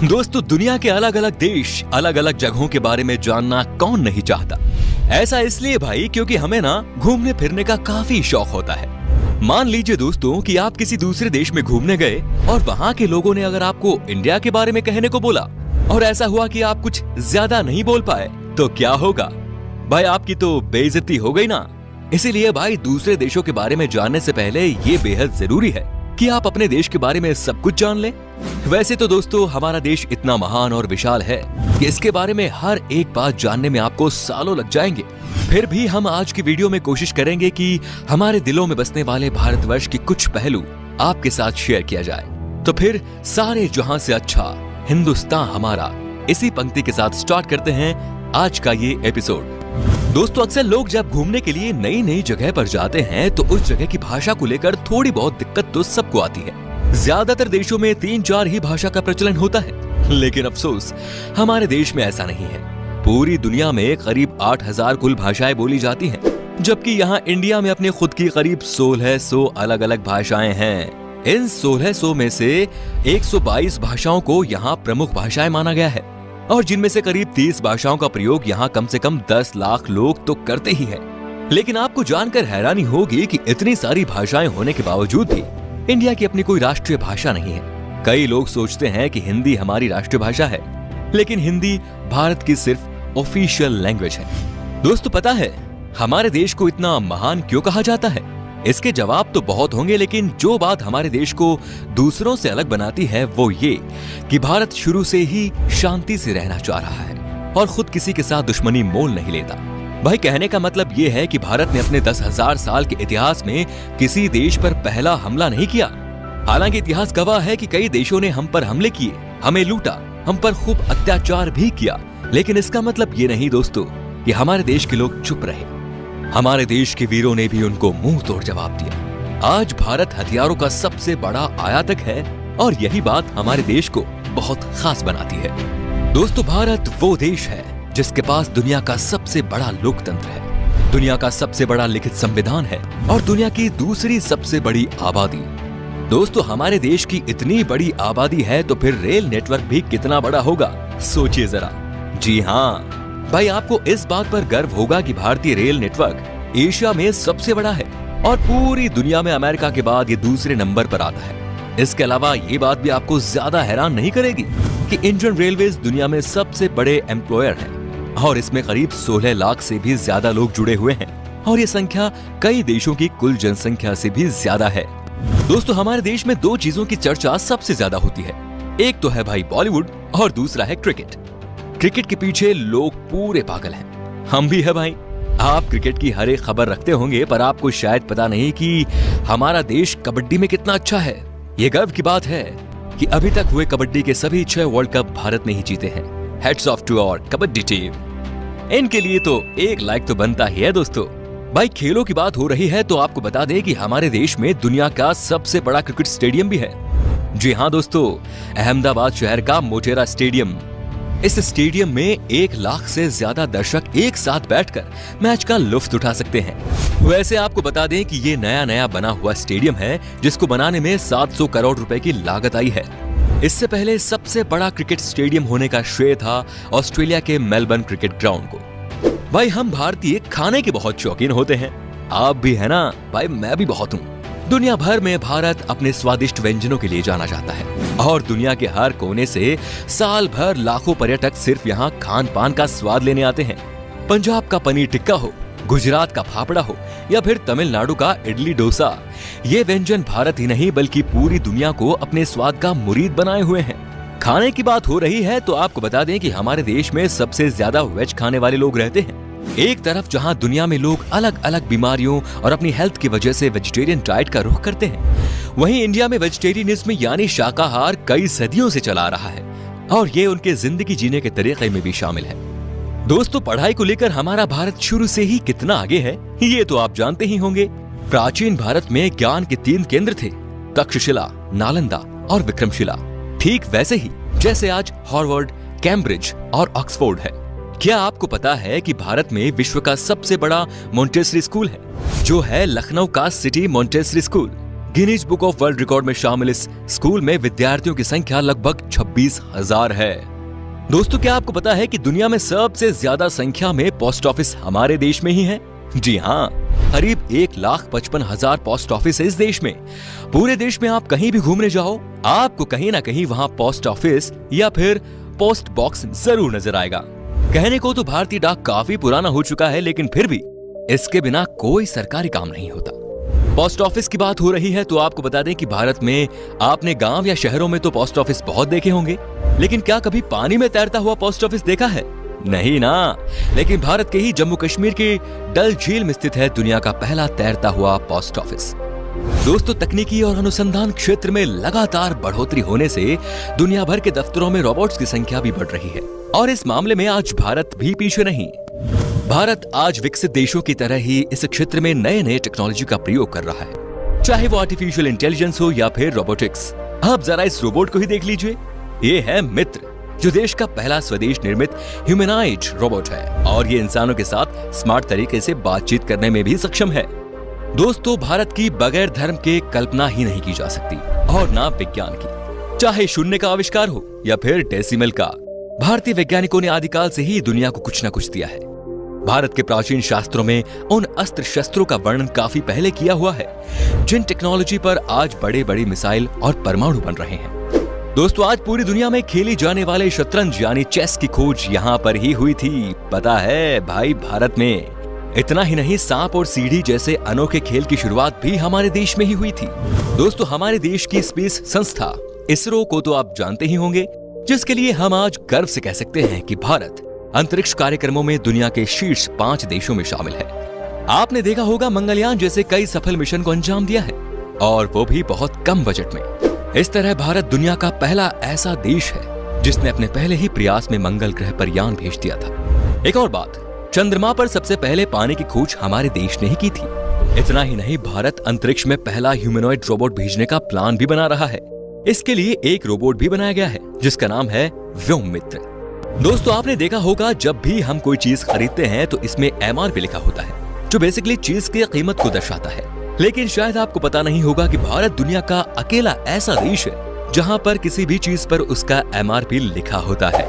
दोस्तों, दुनिया के अलग अलग देश, अलग अलग जगहों के बारे में जानना कौन नहीं चाहता। ऐसा इसलिए भाई क्योंकि हमें ना घूमने फिरने का काफी शौक होता है। मान लीजिए दोस्तों कि आप किसी दूसरे देश में घूमने गए और वहाँ के लोगों ने अगर आपको इंडिया के बारे में कहने को बोला और ऐसा हुआ कि आप कुछ ज्यादा नहीं बोल पाए तो क्या होगा भाई? आपकी तो बेइज्जती हो गई ना। इसीलिए भाई दूसरे देशों के बारे में जानने से पहले ये बेहद जरूरी है कि आप अपने देश के बारे में सब कुछ जान लें। वैसे तो दोस्तों हमारा देश इतना महान और विशाल है कि इसके बारे में हर एक बात जानने में आपको सालों लग जाएंगे। फिर भी हम आज की वीडियो में कोशिश करेंगे कि हमारे दिलों में बसने वाले भारतवर्ष के कुछ पहलू आपके साथ शेयर किया जाए। तो फिर सारे जहां से अच्छा हिंदुस्तान हमारा, इसी पंक्ति के साथ स्टार्ट करते हैं आज का ये एपिसोड। दोस्तों, अक्सर लोग जब घूमने के लिए नई नई जगह पर जाते हैं तो उस जगह की भाषा को लेकर थोड़ी बहुत दिक्कत तो सबको आती है। ज्यादातर देशों में 3-4 ही भाषा का प्रचलन होता है, लेकिन अफसोस हमारे देश में ऐसा नहीं है। पूरी दुनिया में करीब 8000 कुल भाषाएं बोली जाती हैं, जबकि यहाँ इंडिया में अपने खुद की करीब 1600 अलग अलग भाषाएं हैं। इन 1600 में से 122 भाषाओं को यहाँ प्रमुख भाषाएं माना गया है और जिनमें से करीब 30 भाषाओं का प्रयोग यहाँ कम से कम 10 लाख लोग तो करते ही हैं। लेकिन आपको जानकर हैरानी होगी कि इतनी सारी भाषाएं होने के बावजूद भी इंडिया की अपनी कोई राष्ट्रीय भाषा नहीं है। कई लोग सोचते हैं कि हिंदी हमारी राष्ट्रीय भाषा है, लेकिन हिंदी भारत की सिर्फ ऑफिशियल लैंग्वेज है। दोस्तों, पता है हमारे देश को इतना महान क्यों कहा जाता है? इसके जवाब तो बहुत होंगे, लेकिन जो बात हमारे देश को दूसरों से अलग बनाती है वो ये कि भारत शुरू से ही शांति से रहना चाह रहा है और खुद किसी के साथ दुश्मनी मोल नहीं लेता। भाई, कहने का मतलब ये है कि भारत ने अपने 10,000 साल के इतिहास में किसी देश पर पहला हमला नहीं किया। हालांकि इतिहास गवाह है कि कई देशों ने हम पर हमले किए, हमें लूटा, हम पर खूब अत्याचार भी किया, लेकिन इसका मतलब ये नहीं दोस्तों कि हमारे देश के लोग चुप रहे। हमारे देश के वीरों ने भी उनको मुंह तोड़ जवाब दिया। आज भारत हथियारों का सबसे बड़ा आयातक है और यही बात हमारे देश को बहुत खास बनाती है। दोस्तों, भारत वो देश है जिसके पास दुनिया का सबसे बड़ा लोकतंत्र है, दुनिया का सबसे बड़ा लिखित संविधान है और दुनिया की दूसरी सबसे बड़ी आबादी। दोस्तों, हमारे देश की इतनी बड़ी आबादी है तो फिर रेल नेटवर्क भी कितना बड़ा होगा, सोचिए जरा। जी हाँ भाई, आपको इस बात पर गर्व होगा कि भारतीय रेल नेटवर्क एशिया में सबसे बड़ा है और पूरी दुनिया में अमेरिका के बाद ये दूसरे नंबर पर आता है। इसके अलावा ये बात भी आपको ज्यादा हैरान नहीं करेगी कि इंडियन रेलवेज दुनिया में सबसे बड़े एम्प्लॉयर है और इसमें करीब 16 लाख से भी ज्यादा लोग जुड़े हुए हैं और ये संख्या कई देशों की कुल जनसंख्या से भी ज्यादा है। दोस्तों, हमारे देश में 2 चीजों की चर्चा सबसे ज्यादा होती है। एक तो है भाई बॉलीवुड और दूसरा है क्रिकेट। क्रिकेट के पीछे लोग पूरे पागल हैं, हम भी है भाई। आप क्रिकेट की हर एक खबर रखते होंगे, पर आपको शायद पता नहीं कि हमारा देश कबड्डी में कितना अच्छा है। ये गर्व की बात है कि अभी तक हुए कबड्डी के सभी 6 वर्ल्ड कप भारत ने ही जीते हैं। Heads off to our kabaddi team. इनके लिए तो एक लाइक तो बनता ही है। दोस्तों, भाई खेलों की बात हो रही है तो आपको बता दें कि हमारे देश में दुनिया का सबसे बड़ा क्रिकेट स्टेडियम भी है। जी हाँ दोस्तों, अहमदाबाद शहर का मोटेरा स्टेडियम। इस स्टेडियम में 1 लाख से ज्यादा दर्शक एक साथ बैठकर मैच का लुत्फ उठा सकते हैं। वैसे आपको बता दें कि ये नया बना हुआ स्टेडियम है जिसको बनाने में 700 करोड़ रुपए की लागत आई है। इससे पहले सबसे बड़ा क्रिकेट स्टेडियम होने का श्रेय था ऑस्ट्रेलिया के मेलबर्न क्रिकेट ग्राउंड को। भाई, हम भारतीय खाने के बहुत शौकीन होते हैं, आप भी है ना? भाई, मैं भी बहुत हूँ। दुनिया भर में भारत अपने स्वादिष्ट व्यंजनों के लिए जाना जाता है और दुनिया के हर कोने से साल भर लाखों पर्यटक सिर्फ यहाँ खान पान का स्वाद लेने आते हैं। पंजाब का पनीर टिक्का हो, गुजरात का फाफड़ा हो या फिर तमिलनाडु का इडली डोसा, ये व्यंजन भारत ही नहीं बल्कि पूरी दुनिया को अपने स्वाद का मुरीद बनाए हुए हैं। खाने की बात हो रही है तो आपको बता दें कि हमारे देश में सबसे ज्यादा वेज खाने वाले लोग रहते हैं। एक तरफ जहां दुनिया में लोग अलग अलग बीमारियों और अपनी हेल्थ की वजह से वेजिटेरियन डाइट का रुख करते हैं, वहीं इंडिया में वेजिटेरियनिज्म यानी शाकाहार कई सदियों से चला रहा है और ये उनके जिंदगी जीने के तरीके में भी शामिल है। दोस्तों, पढ़ाई को लेकर हमारा भारत शुरू से ही कितना आगे है ये तो आप जानते ही होंगे। प्राचीन भारत में ज्ञान के 3 केंद्र थे, तक्षशिला, नालंदा और विक्रमशिला। ठीक वैसे ही जैसे आज हार्वर्ड, कैम्ब्रिज और ऑक्सफोर्ड है। क्या आपको पता है कि भारत में विश्व का सबसे बड़ा मोंटेसरी स्कूल है जो है लखनऊ का city Montessori school. Guinness book of world record में शामिल इस स्कूल में विद्यार्थियों की संख्या लगभग 26,000 है। दोस्तों, क्या आपको पता है कि दुनिया में सबसे ज्यादा संख्या में पोस्ट ऑफिस हमारे देश में ही है? जी हाँ, करीब 1,55,000 पोस्ट ऑफिस है इस देश में। पूरे देश में आप कहीं भी घूमने जाओ, आपको कहीं ना कहीं वहाँ पोस्ट ऑफिस या फिर पोस्ट बॉक्स जरूर नजर आएगा। कहने को तो भारतीय डाक काफी पुराना हो चुका है, लेकिन फिर भी इसके बिना कोई सरकारी काम नहीं होता। पोस्ट ऑफिस की बात हो रही है तो आपको बता दें कि भारत में आपने गांव या शहरों में तो पोस्ट ऑफिस बहुत देखे होंगे, लेकिन क्या कभी पानी में तैरता हुआ पोस्ट ऑफिस देखा है? नहीं ना। लेकिन भारत के ही जम्मू कश्मीर के डल झील में स्थित है दुनिया का पहला तैरता हुआ पोस्ट ऑफिस। दोस्तों, तकनीकी और अनुसंधान क्षेत्र में लगातार बढ़ोतरी होने से दुनिया भर के दफ्तरों में रोबोट्स की संख्या भी बढ़ रही है और इस मामले में आज भारत भी पीछे नहीं। भारत आज विकसित देशों की तरह ही इस क्षेत्र में नए नए टेक्नोलॉजी का प्रयोग कर रहा है, चाहे वो आर्टिफिशियल इंटेलिजेंस हो या फिर रोबोटिक्स। आप जरा इस रोबोट को ही देख लीजिए। ये है मित्र, जो देश का पहला स्वदेश निर्मित ह्यूमनॉइड रोबोट है और ये इंसानों के साथ स्मार्ट तरीके से बातचीत करने में भी सक्षम है। दोस्तों, भारत की बगैर धर्म के कल्पना ही नहीं की जा सकती और ना विज्ञान की। चाहे शून्य का आविष्कार हो या फिर डेसिमल का, भारतीय वैज्ञानिकों ने आदिकाल से ही दुनिया को कुछ न कुछ दिया है। भारत के प्राचीन शास्त्रों में उन अस्त्र शस्त्रों का वर्णन काफी पहले किया हुआ है, जिन टेक्नोलॉजी पर आज बड़े बड़े मिसाइल और परमाणु बन रहे हैं। दोस्तों, आज पूरी दुनिया में खेली जाने वाले शतरंज यानी चेस की खोज यहाँ पर ही हुई थी। पता है भाई, भारत में। इतना ही नहीं, सांप और सीढ़ी जैसे अनोखे खेल की शुरुआत भी हमारे देश में ही हुई थी। दोस्तों, हमारे देश की स्पेस संस्था इसरो को तो आप जानते ही होंगे, जिसके लिए हम आज गर्व से कह सकते हैं कि भारत अंतरिक्ष कार्यक्रमों में दुनिया के शीर्ष 5 देशों में शामिल है। आपने देखा होगा, मंगलयान जैसे कई सफल मिशन को अंजाम दिया है और वो भी बहुत कम बजट में। इस तरह भारत दुनिया का पहला ऐसा देश है जिसने अपने पहले ही प्रयास में मंगल ग्रह पर यान भेज दिया था। एक और बात, चंद्रमा पर सबसे पहले पानी की खोज हमारे देश ने ही की थी। इतना ही नहीं, भारत अंतरिक्ष में पहला ह्यूमनॉइड रोबोट भेजने का प्लान भी बना रहा है। इसके लिए एक रोबोट भी बनाया गया है जिसका नाम है व्योममित्र। दोस्तों, आपने देखा होगा, जब भी हम कोई चीज खरीदते हैं तो इसमें MRP लिखा होता है, जो बेसिकली चीज की कीमत को दर्शाता है। लेकिन शायद आपको पता नहीं होगा कि भारत दुनिया का अकेला ऐसा देश है जहां पर किसी भी चीज पर उसका MRP लिखा होता है।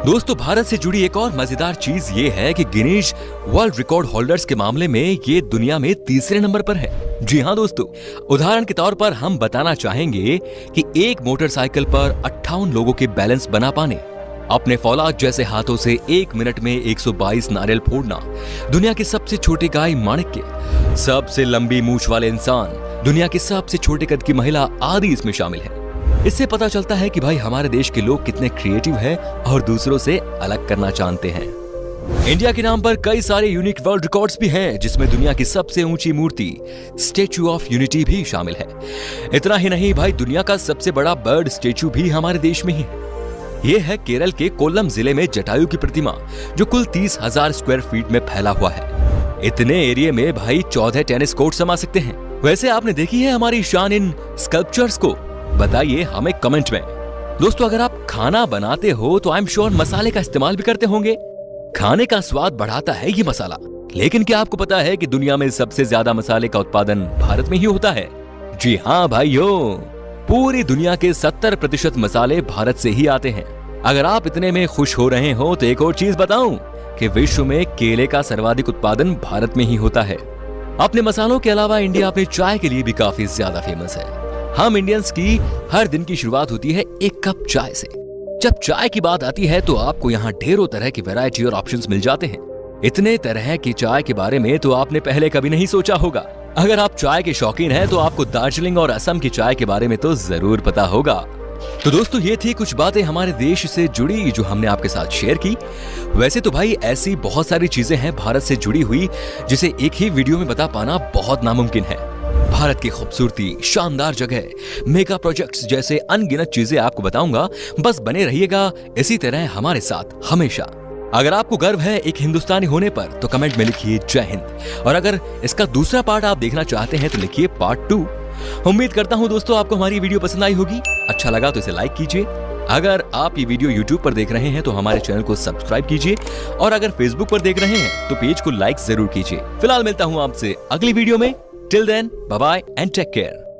दोस्तों, भारत से जुड़ी एक और मजेदार चीज ये है कि गिनीज वर्ल्ड रिकॉर्ड होल्डर्स के मामले में ये दुनिया में तीसरे नंबर पर है। जी हाँ दोस्तों, उदाहरण के तौर पर हम बताना चाहेंगे कि एक मोटरसाइकिल पर 58 लोगों के बैलेंस बना पाने, अपने फौलाद जैसे हाथों से 1 मिनट में 122 नारियल फोड़ना, दुनिया की सबसे छोटी गाय माणिक्य, सबसे लंबी मूंछ वाले इंसान, दुनिया की सबसे छोटे कद की महिला आदि इसमें शामिल है। इससे पता चलता है कि भाई हमारे देश के लोग कितने क्रिएटिव हैं और दूसरों से अलग करना जानते हैं। इंडिया के नाम पर कई सारे यूनिक वर्ल्ड रिकॉर्ड्स भी हैं, जिसमें दुनिया की सबसे ऊंची मूर्ति स्टैच्यू ऑफ यूनिटी भी शामिल है। इतना ही नहीं भाई, दुनिया का सबसे बड़ा बर्ड स्टैच्यू भी हमारे देश में ही है। ये है केरल के कोल्लम जिले में जटायु की प्रतिमा, जो कुल 30,000 स्क्वायर फीट में फैला हुआ है। इतने एरिया में भाई 14 टेनिस कोर्ट समा सकते हैं। वैसे आपने देखी है हमारी शान इन स्कल्पचर्स को? बताइए हमें कमेंट में। दोस्तों, अगर आप खाना बनाते हो तो आई एम श्योर मसाले का इस्तेमाल भी करते होंगे। खाने का स्वाद बढ़ाता है ये मसाला, लेकिन क्या आपको पता है कि दुनिया में सबसे ज्यादा मसाले का उत्पादन भारत में ही होता है? जी हाँ भाइयों, पूरी दुनिया के 70% मसाले भारत से ही आते हैं। अगर आप इतने में खुश हो रहे हो तो एक और चीज बताऊं कि विश्व में केले का सर्वाधिक उत्पादन भारत में ही होता है। अपने मसालों के अलावा इंडिया अपने चाय के लिए भी काफी ज्यादा फेमस है। हम इंडियंस की हर दिन की शुरुआत होती है एक कप चाय से। जब चाय की बात आती है तो आपको यहाँ ढेरों तरह की वैरायटी और ऑप्शंस मिल जाते हैं। इतने तरह की चाय के बारे में तो आपने पहले कभी नहीं सोचा होगा। अगर आप चाय के शौकीन हैं तो आपको दार्जिलिंग और असम की चाय के बारे में तो जरूर पता होगा। तो दोस्तों, ये थी कुछ बातें हमारे देश से जुड़ी जो हमने आपके साथ शेयर की। वैसे तो भाई ऐसी बहुत सारी चीजें हैं भारत से जुड़ी हुई जिसे एक ही वीडियो में बता पाना बहुत नामुमकिन है। भारत की खूबसूरती, शानदार जगह, मेगा प्रोजेक्ट्स जैसे अनगिनत चीजें आपको बताऊंगा। बस बने रहिएगा इसी तरह हमारे साथ हमेशा। अगर आपको गर्व है एक हिंदुस्तानी होने पर तो कमेंट में लिखिए जय हिंद, और अगर इसका दूसरा पार्ट आप देखना चाहते हैं तो लिखिए पार्ट 2। उम्मीद करता हूं दोस्तों आपको हमारी वीडियो पसंद आई होगी। अच्छा लगा तो इसे लाइक कीजिए। अगर आप ये वीडियो YouTube पर देख रहे हैं तो हमारे चैनल को सब्सक्राइब कीजिए, और अगर Facebook पर देख रहे हैं तो पेज को लाइक जरूर कीजिए। फिलहाल मिलता हूं आपसे अगली वीडियो में। Till then, bye bye and take care.